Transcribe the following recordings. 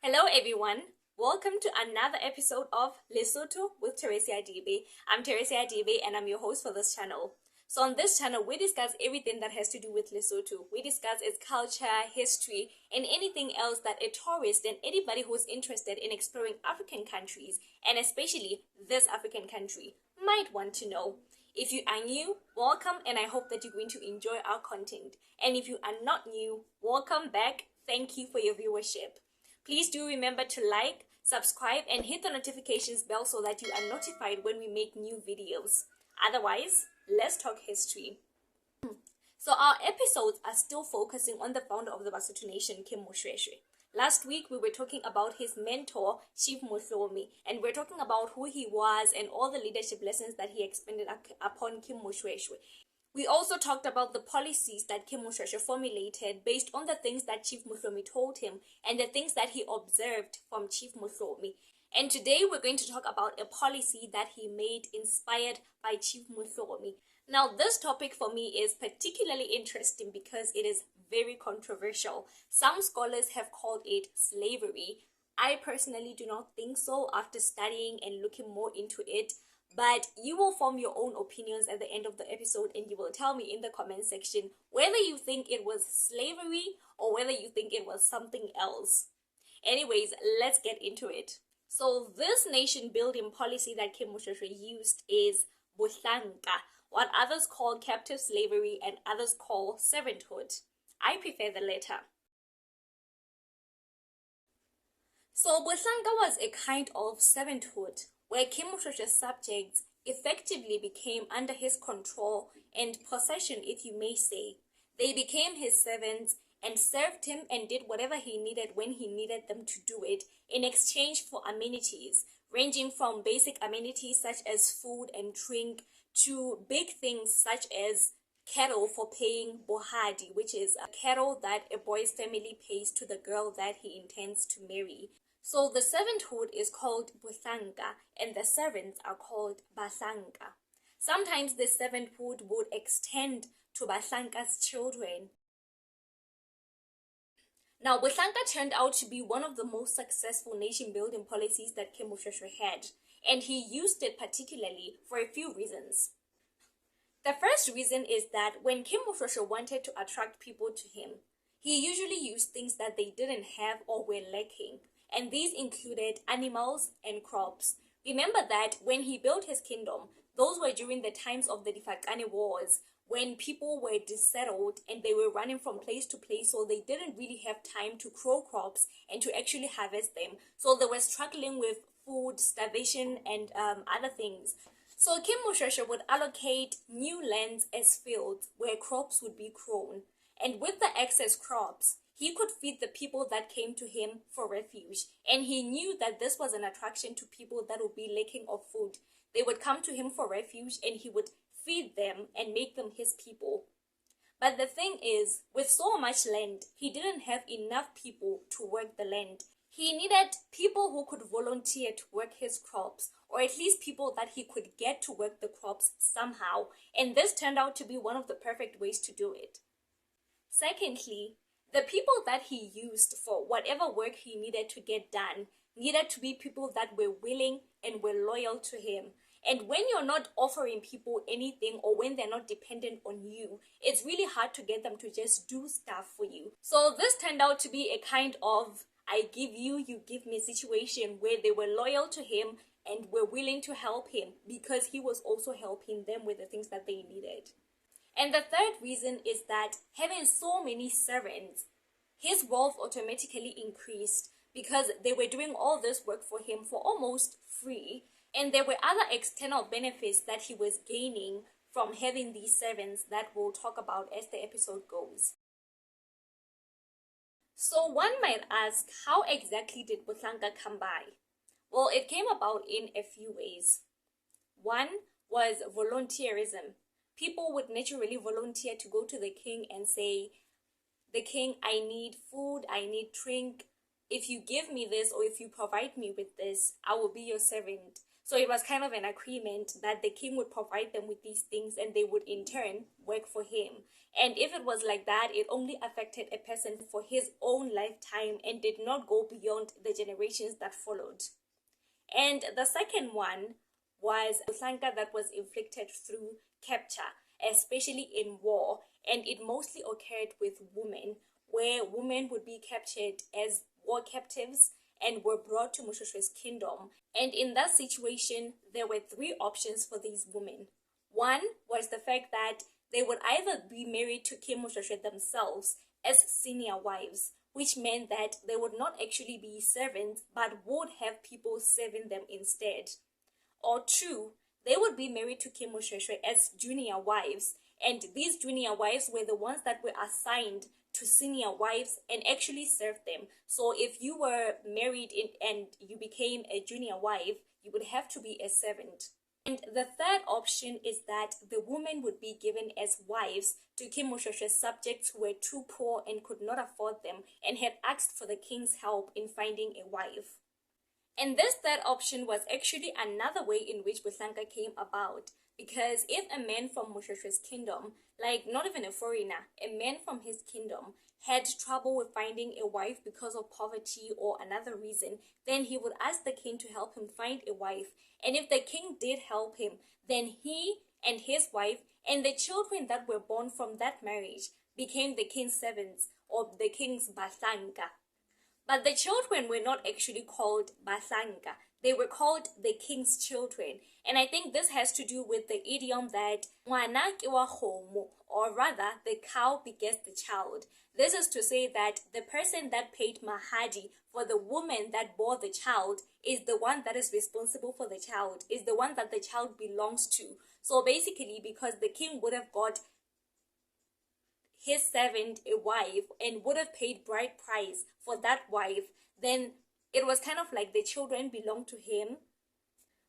Hello everyone, welcome to another episode of Lesotho with Teresa Adibe. I'm Teresa Adibe and I'm your host for this channel. So on this channel, we discuss everything that has to do with Lesotho. We discuss its culture, history, and anything else that a tourist and anybody who's interested in exploring African countries, and especially this African country, might want to know. If you are new, welcome, and I hope that you're going to enjoy our content. And if you are not new, welcome back. Thank you for your viewership. Please do remember to like, subscribe, and hit the notifications bell so that you are notified when we make new videos. Otherwise, let's talk history. So our episodes are still focusing on the founder of the Basotho Nation, King Moshoeshoe. Last week, we were talking about his mentor, Chief Moshoeshoe, and we're talking about who he was and all the leadership lessons that he expanded upon King Moshoeshoe. We also talked about the policies that King Moshoeshoe formulated based on the things that Chief Moshoeshoe told him and the things that he observed from Chief Moshoeshoe. And today we're going to talk about a policy that he made inspired by Chief Moshoeshoe. Now this topic for me is particularly interesting because it is very controversial. Some scholars have called it slavery. I personally do not think so after studying and looking more into it. But you will form your own opinions at the end of the episode and you will tell me in the comment section whether you think it was slavery or whether you think it was something else. Anyways, let's get into it. So this nation building policy that King Moshoeshoe used is bohlanka, what others call captive slavery and others call servanthood. I prefer the latter. So bohlanka was a kind of servanthood where King Moshoeshoe's subjects effectively became under his control and possession, if you may say. They became his servants and served him and did whatever he needed when he needed them to do it in exchange for amenities, ranging from basic amenities such as food and drink to big things such as cattle for paying bohadi, which is a cattle that a boy's family pays to the girl that he intends to marry. So the servanthood is called bohlanka and the servants are called bohlanka. Sometimes the servanthood would extend to bohlanka's children. Now bohlanka turned out to be one of the most successful nation building policies that King Moshoeshoe had, and he used it particularly for a few reasons. The first reason is that when King Moshoeshoe wanted to attract people to him, he usually used things that they didn't have or were lacking. And these included animals and crops. Remember that when he built his kingdom, those were during the times of the Difakane Wars, when people were dissettled and they were running from place to place, so they didn't really have time to grow crops and to actually harvest them. So they were struggling with food, starvation, and other things. So King Moshoeshoe would allocate new lands as fields where crops would be grown. And with the excess crops, he could feed the people that came to him for refuge. And he knew that this was an attraction to people that would be lacking of food. They would come to him for refuge and he would feed them and make them his people. But the thing is, with so much land, he didn't have enough people to work the land. He needed people who could volunteer to work his crops, or at least people that he could get to work the crops somehow. And this turned out to be one of the perfect ways to do it. Secondly, the people that he used for whatever work he needed to get done needed to be people that were willing and were loyal to him. And when you're not offering people anything or when they're not dependent on you, it's really hard to get them to just do stuff for you. So this turned out to be a kind of I give you, you give me situation where they were loyal to him and were willing to help him because he was also helping them with the things that they needed. And the third reason is that having so many servants, his wealth automatically increased because they were doing all this work for him for almost free. And there were other external benefits that he was gaining from having these servants that we'll talk about as the episode goes. So one might ask, how exactly did bohlanka come by? Well, it came about in a few ways. One was volunteerism. People would naturally volunteer to go to the king and say, the king, I need food, I need drink. If you give me this or if you provide me with this, I will be your servant. So it was kind of an agreement that the king would provide them with these things and they would in turn work for him. And if it was like that, it only affected a person for his own lifetime and did not go beyond the generations that followed. And the second one was bohlanka that was inflicted through capture, especially in war, and it mostly occurred with women, where women would be captured as war captives and were brought to Moshoeshoe's kingdom. And in that situation, there were three options for these women. One was the fact that they would either be married to King Moshoeshoe themselves as senior wives, which meant that they would not actually be servants but would have people serving them instead. Or two, they would be married to King Moshoeshoe as junior wives, and these junior wives were the ones that were assigned to senior wives and actually served them. So if you were married and you became a junior wife, you would have to be a servant. And the third option is that the women would be given as wives to King Moshoeshoe's subjects who were too poor and could not afford them and had asked for the king's help in finding a wife. And this third option was actually another way in which bohlanka came about. Because if a man from Moshoeshoe's kingdom, like not even a foreigner, a man from his kingdom had trouble with finding a wife because of poverty or another reason, then he would ask the king to help him find a wife. And if the king did help him, then he and his wife and the children that were born from that marriage became the king's servants or the king's bohlanka. But the children were not actually called bohlanka. They were called the king's children. And I think this has to do with the idiom that ngwana ke wa kgomo, or rather, the cow begets the child. This is to say that the person that paid mahadi for the woman that bore the child is the one that is responsible for the child, is the one that the child belongs to. So basically, because the king would have got his servant a wife and would have paid bride price for that wife, then it was kind of like the children belonged to him.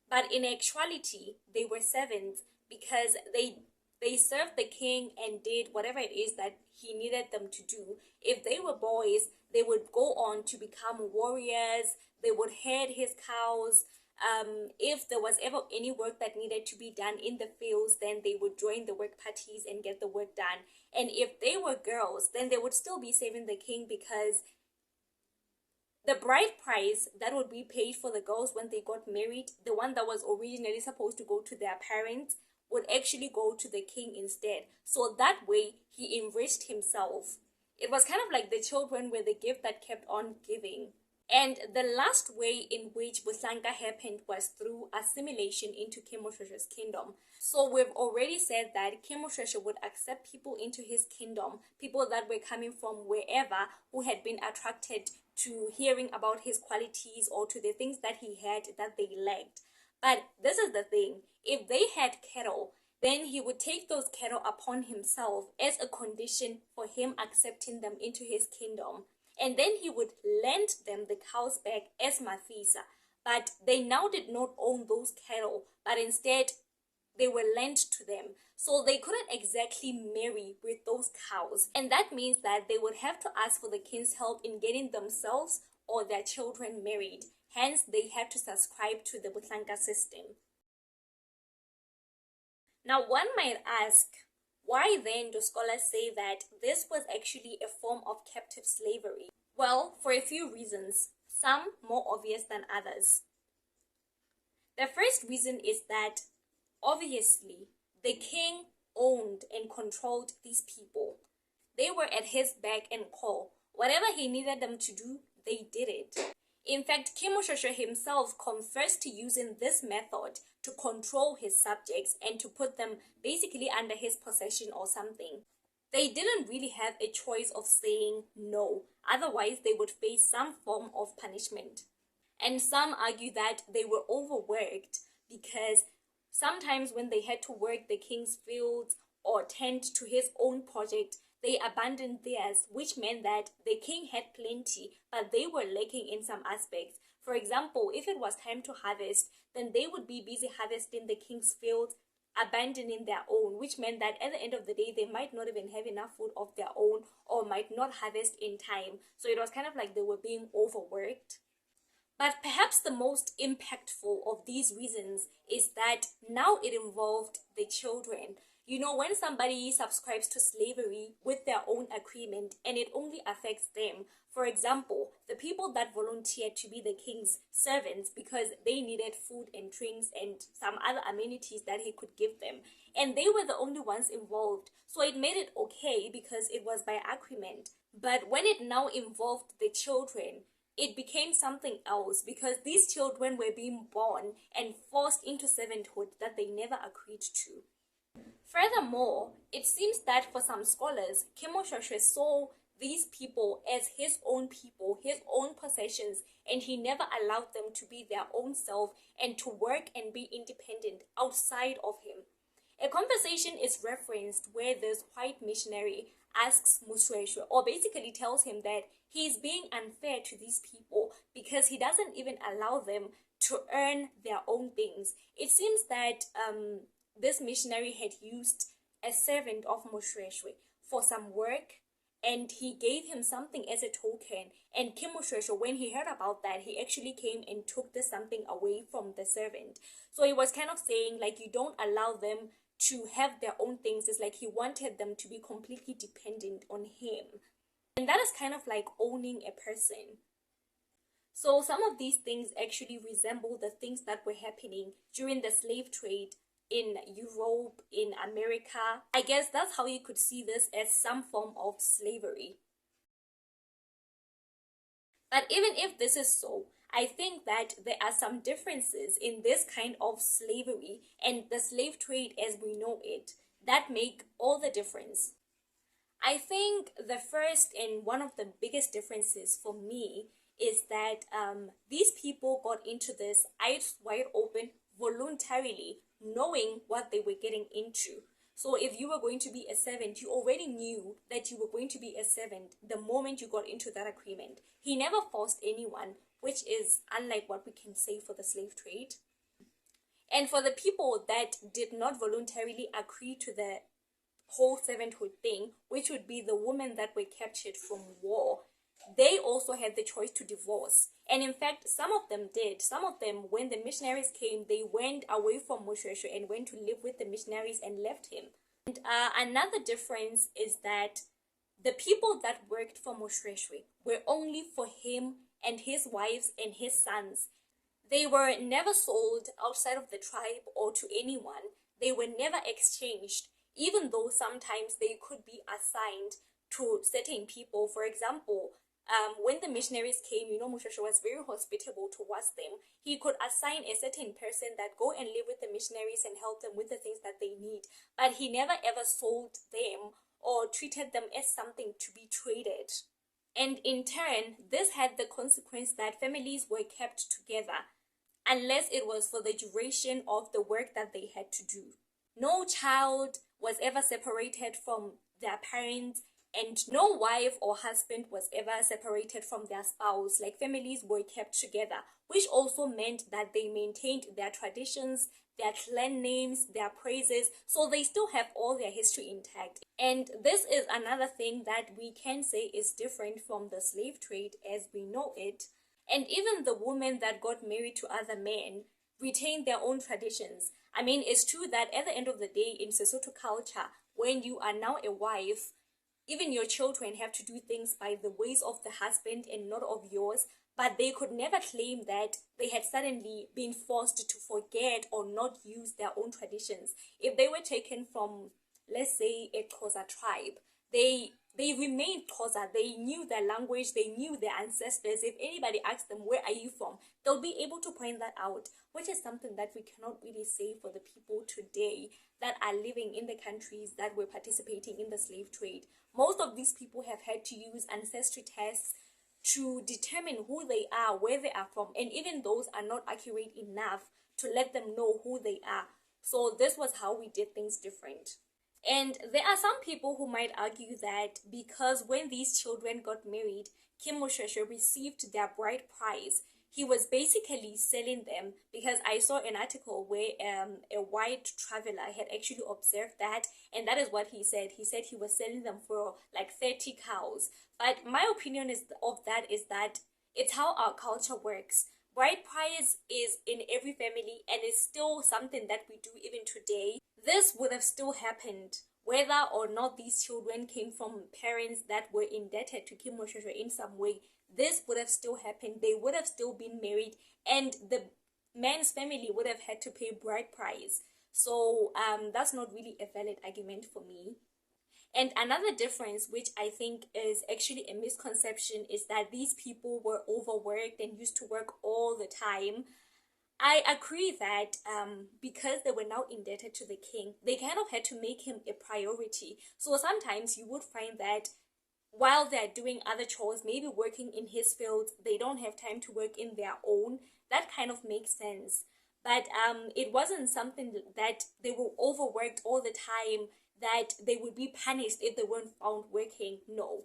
But in actuality, they were servants because they served the king and did whatever it is that he needed them to do. If they were boys, they would go on to become warriors. They would herd his cows. If there was ever any work that needed to be done in the fields, then they would join the work parties and get the work done. And if they were girls, then they would still be serving the king because the bride price that would be paid for the girls when they got married, the one that was originally supposed to go to their parents, would actually go to the king instead. So that way, he enriched himself. It was kind of like the children were the gift that kept on giving. And the last way in which bohlanka happened was through assimilation into King Moshoeshoe's kingdom. So we've already said that King Moshoeshoe would accept people into his kingdom, people that were coming from wherever who had been attracted to hearing about his qualities or to the things that he had that they lacked. But this is the thing, if they had cattle, then he would take those cattle upon himself as a condition for him accepting them into his kingdom. And then he would lend them the cows back as mafisa. But they now did not own those cattle, but instead they were lent to them. So they couldn't exactly marry with those cows. And that means that they would have to ask for the king's help in getting themselves or their children married. Hence, they had to subscribe to the bohlanka system. Now, one might ask, why then do scholars say that this was actually a form of captive slavery? Well, for a few reasons, some more obvious than others. The first reason is that, obviously, the king owned and controlled these people. They were at his beck and call. Whatever he needed them to do, they did it. In fact, King Moshoeshoe himself confessed to using this method to control his subjects and to put them basically under his possession or something. They didn't really have a choice of saying no, otherwise they would face some form of punishment. And some argue that they were overworked because sometimes when they had to work the king's fields or tend to his own project, they abandoned theirs, which meant that the king had plenty, but they were lacking in some aspects. For example, if it was time to harvest, then they would be busy harvesting the king's fields, abandoning their own, which meant that at the end of the day, they might not even have enough food of their own or might not harvest in time. So it was kind of like they were being overworked. But perhaps the most impactful of these reasons is that now it involved the children. You know, when somebody subscribes to slavery with their own agreement and it only affects them, for example, the people that volunteered to be the king's servants because they needed food and drinks and some other amenities that he could give them, and they were the only ones involved, so it made it okay because it was by agreement. But when it now involved the children, it became something else because these children were being born and forced into servanthood that they never agreed to. Furthermore, it seems that for some scholars, King Moshoeshoe saw these people as his own people, his own possessions, and he never allowed them to be their own self and to work and be independent outside of him. A conversation is referenced where this white missionary asks Moshoeshoe, or basically tells him that he's being unfair to these people because he doesn't even allow them to earn their own things. It seems that this missionary had used a servant of Moshoeshoe for some work, and he gave him something as a token. And King Moshoeshoe, when he heard about that, he actually came and took this something away from the servant. So he was kind of saying, like, you don't allow them to have their own things. It's like he wanted them to be completely dependent on him. And that is kind of like owning a person. So some of these things actually resemble the things that were happening during the slave trade in Europe, in America. I guess that's how you could see this as some form of slavery. But even if this is so, I think that there are some differences in this kind of slavery and the slave trade as we know it that make all the difference. I think the first and one of the biggest differences for me is that these people got into this eyes wide open voluntarily, knowing what they were getting into. So if you were going to be a servant, you already knew that you were going to be a servant the moment you got into that agreement. He never forced anyone, which is unlike what we can say for the slave trade. And for the people that did not voluntarily agree to the whole servanthood thing, which would be the women that were captured from war, they also had the choice to divorce. And in fact, some of them did. Some of them, when the missionaries came, they went away from Moshoeshoe and went to live with the missionaries and left him. And another difference is that the people that worked for Moshoeshoe were only for him and his wives and his sons. They were never sold outside of the tribe or to anyone. They were never exchanged, even though sometimes they could be assigned to certain people. For example, when the missionaries came, Moshoeshoe was very hospitable towards them. He could assign a certain person that go and live with the missionaries and help them with the things that they need. But he never ever sold them or treated them as something to be traded. And in turn, this had the consequence that families were kept together unless it was for the duration of the work that they had to do. No child was ever separated from their parents, and no wife or husband was ever separated from their spouse. Like, families were kept together, which also meant that they maintained their traditions, their clan names, their praises, so they still have all their history intact. And this is another thing that we can say is different from the slave trade as we know it. And even the women that got married to other men retained their own traditions. I mean, it's true that at the end of the day, in Sesotho culture, when you are now a wife, even your children have to do things by the ways of the husband and not of yours, but they could never claim that they had suddenly been forced to forget or not use their own traditions. If they were taken from, let's say, a Xhosa tribe, they remained Xhosa. They knew their language, they knew their ancestors. If anybody asked them, where are you from, they'll be able to point that out, which is something that we cannot really say for the people today that are living in the countries that were participating in the slave trade. Most of these people have had to use ancestry tests to determine who they are, where they are from, and even those are not accurate enough to let them know who they are. So this was how we did things different. And there are some people who might argue that because when these children got married, King Moshoeshoe received their bride price, he was basically selling them, because I saw an article where a white traveler had actually observed that, and that is what he said. He said he was selling them for like 30 cows. But my opinion is that it's how our culture works. Bride price is in every family and is still something that we do even today. This would have still happened whether or not these children came from parents that were indebted to King Moshoeshoe in some way. This would have still happened. They would have still been married, and the man's family would have had to pay bride price. So that's not really a valid argument for me. And another difference, which I think is actually a misconception, is that these people were overworked and used to work all the time. I agree that because they were now indebted to the king, they kind of had to make him a priority. So sometimes you would find that while they're doing other chores, maybe working in his field, they don't have time to work in their own. That kind of makes sense. But it wasn't something that they were overworked all the time, that they would be punished if they weren't found working. No.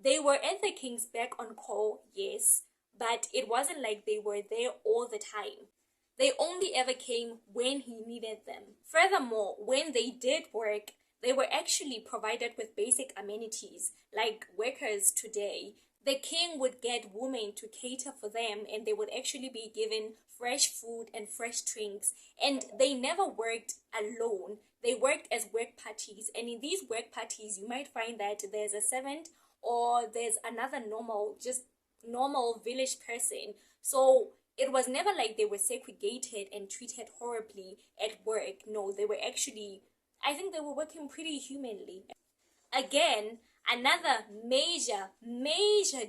They were at the king's beck on call, yes, but it wasn't like they were there all the time. They only ever came when he needed them. Furthermore, when they did work, they were actually provided with basic amenities like workers today. The king would get women to cater for them, and they would actually be given fresh food and fresh drinks. And they never worked alone. They worked as work parties, and in these work parties you might find that there's a servant or there's another normal village person. So it was never like they were segregated and treated horribly at work. No, they were actually, I think they were working pretty humanly. Again, another major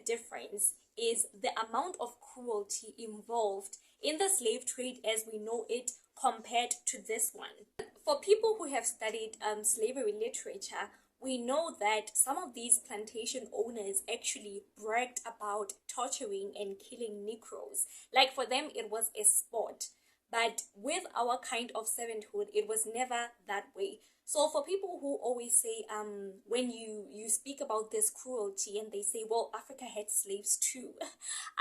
difference is the amount of cruelty involved in the slave trade as we know it compared to this one. For people who have studied slavery literature, we know that some of these plantation owners actually bragged about torturing and killing Negroes. Like for them, it was a sport. But with our kind of servanthood, it was never that way. So for people who always say, when you speak about this cruelty and they say, well, Africa had slaves too,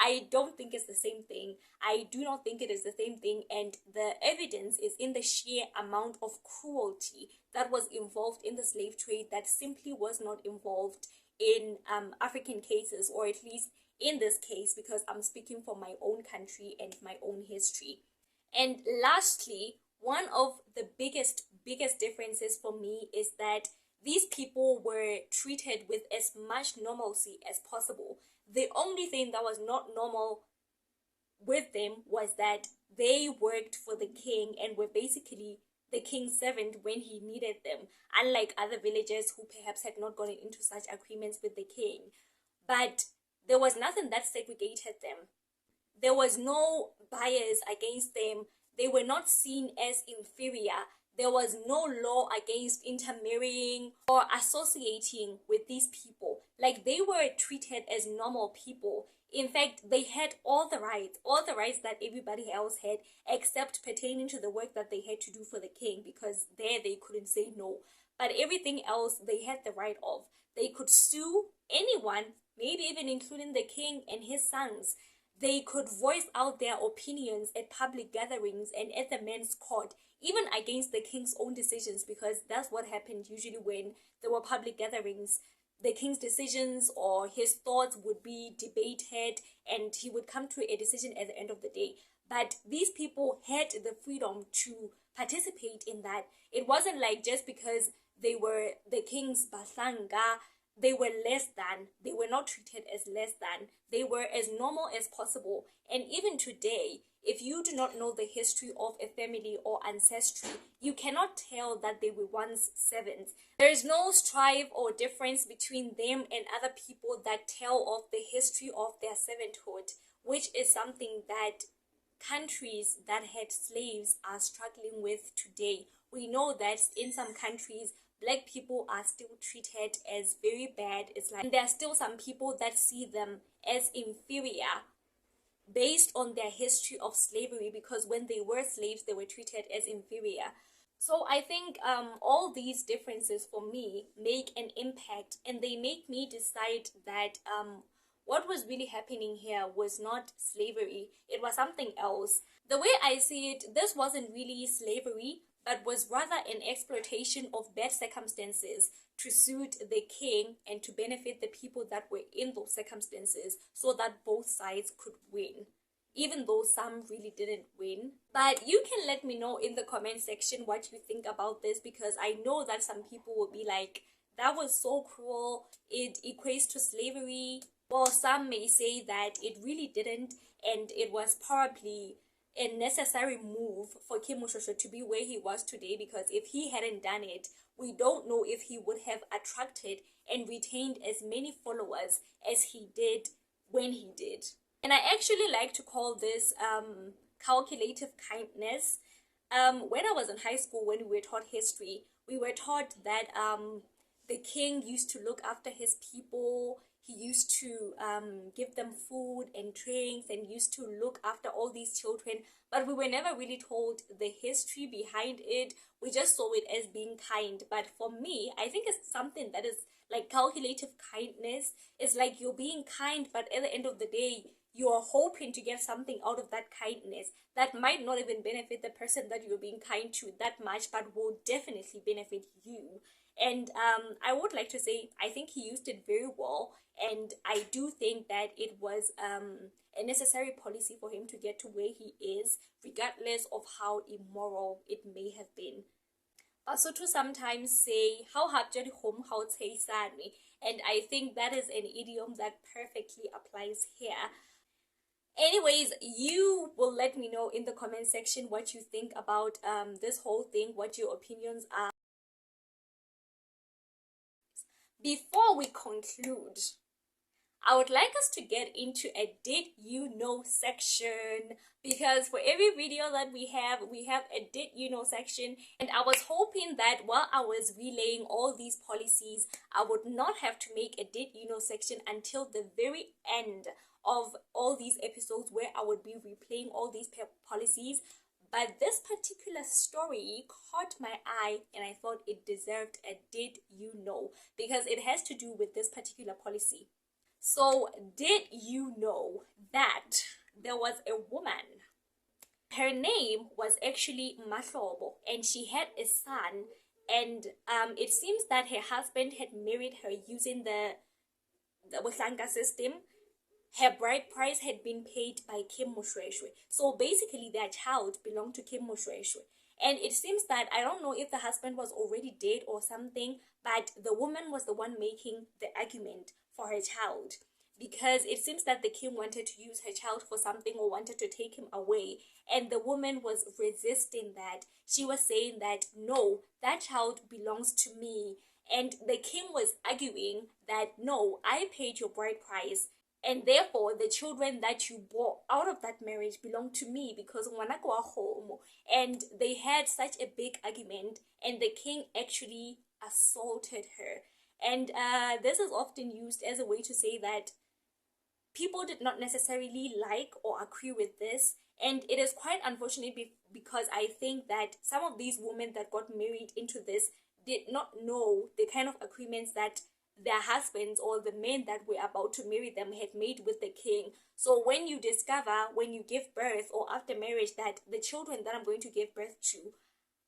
I don't think it's the same thing. I do not think it is the same thing. And the evidence is in the sheer amount of cruelty that was involved in the slave trade that simply was not involved in African cases, or at least in this case, because I'm speaking for my own country and my own history. And lastly, one of the biggest differences for me is that these people were treated with as much normalcy as possible. The only thing that was not normal with them was that they worked for the king and were basically the king's servant when he needed them, unlike other villagers who perhaps had not gotten into such agreements with the king. But there was nothing that segregated them. There was no bias against them. They were not seen as inferior. There was no law against intermarrying or associating with these people. Like, they were treated as normal people. In fact, they had all the rights that everybody else had, except pertaining to the work that they had to do for the king, because there they couldn't say no. But everything else they had the right of. They could sue anyone, maybe even including the king and his sons. They could voice out their opinions at public gatherings and at the men's court, even against the king's own decisions, because that's what happened usually when there were public gatherings. The king's decisions or his thoughts would be debated and he would come to a decision at the end of the day. But these people had the freedom to participate in that. It wasn't like just because they were the king's bohlanka, they were less than. They were not treated as less than. They were as normal as possible. And even today, if you do not know the history of a family or ancestry, you cannot tell that they were once servants. There is no strife or difference between them and other people that tell of the history of their servanthood, which is something that countries that had slaves are struggling with today. We know that in some countries, Black people are still treated as very bad. It's like there are still some people that see them as inferior based on their history of slavery, because when they were slaves, they were treated as inferior. So I think all these differences for me make an impact, and they make me decide that what was really happening here was not slavery. It was something else. The way I see it, this wasn't really slavery, but was rather an exploitation of bad circumstances to suit the king and to benefit the people that were in those circumstances, so that both sides could win. even though some really didn't win. But you can let me know in the comment section what you think about this, because I know that some people will be like, that was so cruel, it equates to slavery. Well, some may say that it really didn't, and it was probably a necessary move for King Moshoeshoe to be where he was today, because if he hadn't done it, we don't know if he would have attracted and retained as many followers as he did when he did. And I actually like to call this calculative kindness. When I was in high school, when we were taught history, we were taught that the king used to look after his people. He used to give them food and drinks, and used to look after all these children. But we were never really told the history behind it. We just saw it as being kind. But for me, I think it's something that is like calculative kindness. It's like you're being kind, but at the end of the day, you're hoping to get something out of that kindness that might not even benefit the person that you're being kind to that much, but will definitely benefit you. And I would like to say, I think he used it very well, and I do think that it was a necessary policy for him to get to where he is, regardless of how immoral it may have been. Basotho sometimes say, how hapjadi home, how me, and I think that is an idiom that perfectly applies here. Anyways, you will let me know in the comment section what you think about this whole thing, what your opinions are. Before we conclude, I would like us to get into a did you know section, because for every video that we have a did you know section, and I was hoping that while I was relaying all these policies, I would not have to make a did you know section until the very end of all these episodes, where I would be replaying all these policies. But this particular story caught my eye, and I thought it deserved a did you know, because it has to do with this particular policy. So, did you know that there was a woman? Her name was actually Mahlobo, and she had a son, and it seems that her husband had married her using the bohlanka system. Her bride price had been paid by King Moshoeshoe. So basically their child belonged to King Moshoeshoe. And it seems that, I don't know if the husband was already dead or something, but the woman was the one making the argument for her child, because it seems that the king wanted to use her child for something, or wanted to take him away, and the woman was resisting that. She was saying that no, that child belongs to me, and the king was arguing that no, I paid your bride price, and therefore the children that you bore out of that marriage belong to me, because ngwana kwa home. And they had such a big argument, and the king actually assaulted her. And this is often used as a way to say that people did not necessarily like or agree with this. And it is quite unfortunate, because I think that some of these women that got married into this did not know the kind of agreements that their husbands, or the men that were about to marry them, had made with the king. So when you discover, when you give birth, or after marriage, that the children that I'm going to give birth to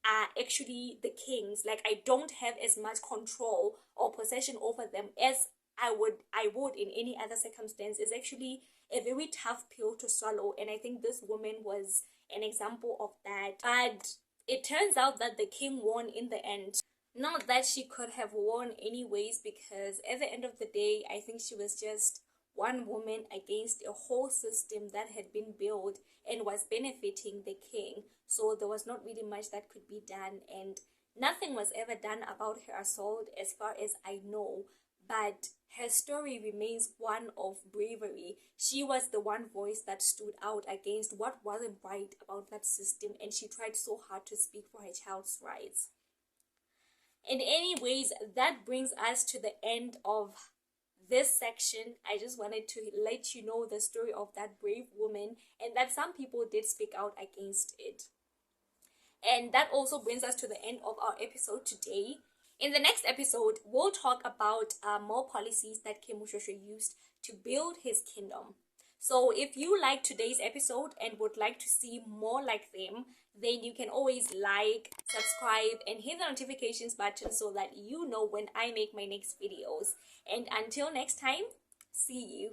are actually the king's, like I don't have as much control or possession over them as I would in any other circumstance, is actually a very tough pill to swallow. And I think this woman was an example of that. But it turns out that the king won in the end. Not that she could have won anyways, because at the end of the day, I think she was just one woman against a whole system that had been built and was benefiting the king. So there was not really much that could be done, and nothing was ever done about her assault as far as I know. But her story remains one of bravery. She was the one voice that stood out against what wasn't right about that system, and she tried so hard to speak for her child's rights. And anyways, that brings us to the end of this section. I just wanted to let you know the story of that brave woman, and that some people did speak out against it. And that also brings us to the end of our episode today. In the next episode, we'll talk about more policies that King Moshoeshoe used to build his kingdom. So if you like today's episode and would like to see more like them, then you can always like, subscribe, and hit the notifications button so that you know when I make my next videos. And until next time, see you.